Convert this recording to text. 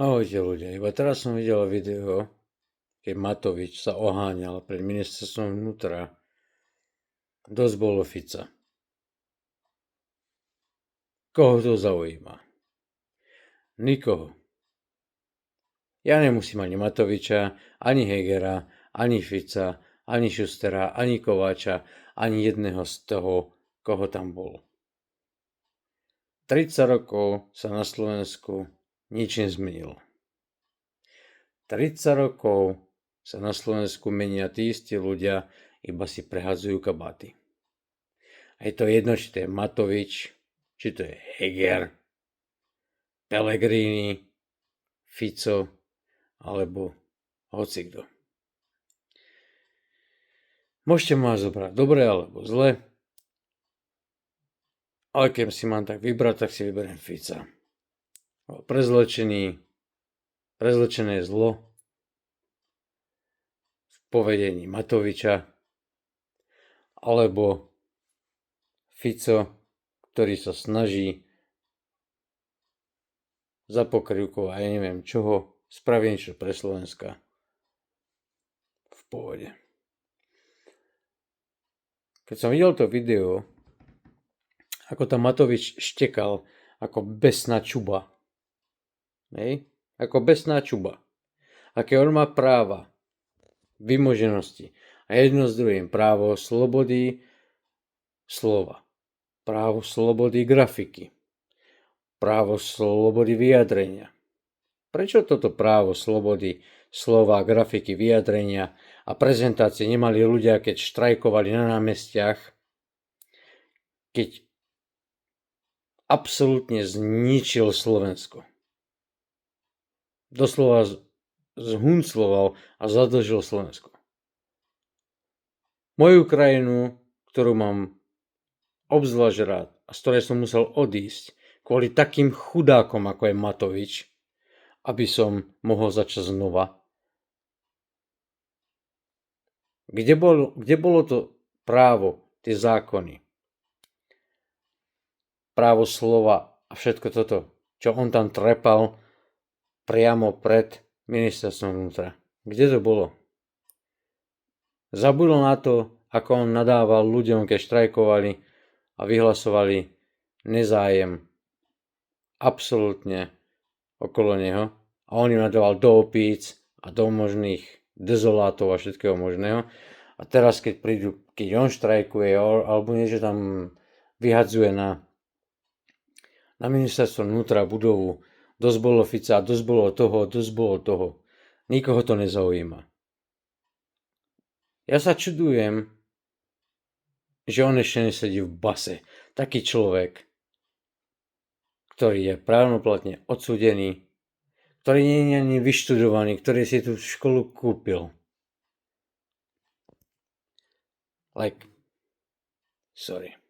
Ahojte ľudia, iba teraz som videl video, keď Matovič sa oháňal pred ministerstvom vnútra. Dosť bolo Fica. Koho to zaujíma? Nikoho. Ja nemusím ani Matoviča, ani Hegera, ani Fica, ani Šustera, ani Kováča, ani jedného z toho, koho tam bol. 30 rokov sa na Slovensku nič nezmenilo. 30 rokov sa na Slovensku menia tí istí ľudia, iba si prehadzujú kabáty. A je to jedno, či to je Matovič, či to je Heger, Pellegrini, Fico, alebo hocikto. Môžete ma zobrať dobre alebo zle, ale keď si mám tak vybrať, tak si vyberiem Fica. Prezlečené zlo v povedení Matoviča, alebo Fico, ktorý sa snaží za pokrývkou a ja neviem čoho spraviť niečo pre Slovenska v pohode. Keď som videl to video, ako tam Matovič štekal ako besná čuba. Hej? Ako besná čuba. Aké on má práva, vymoženosti. A jedno s druhým. Právo slobody slova. Právo slobody grafiky. Právo slobody vyjadrenia. Prečo toto právo slobody slova, grafiky, vyjadrenia a prezentácie nemali ľudia, keď štrajkovali na námestiach, keď absolútne zničil Slovensko? Doslova zhuncloval a zadlžil Slovensko. Moju krajinu, ktorú mám obzvlášť rád a z ktorej som musel odísť kvôli takým chudákom, ako je Matovič, aby som mohol začať znova. Kde bolo to právo, tie zákony? Právo slova a všetko toto, čo on tam trepal priamo pred ministerstvom vnútra. Kde to bolo? Zabudol na to, ako on nadával ľuďom, keď štrajkovali a vyhlasovali nezájem absolútne okolo neho. A on im nadával do opíc a do možných dezolátov a všetkého možného. A teraz, keď on štrajkuje alebo niečo tam vyhadzuje na ministerstvo vnútra budovu, dosť bolo Fica, dosť bolo toho. Nikoho to nezaujíma. Ja sa čudujem, že on ešte nesedí v base. Taký človek, ktorý je právoplatne odsúdený, ktorý nie je ani vyštudovaný, ktorý si tú školu kúpil. Sorry.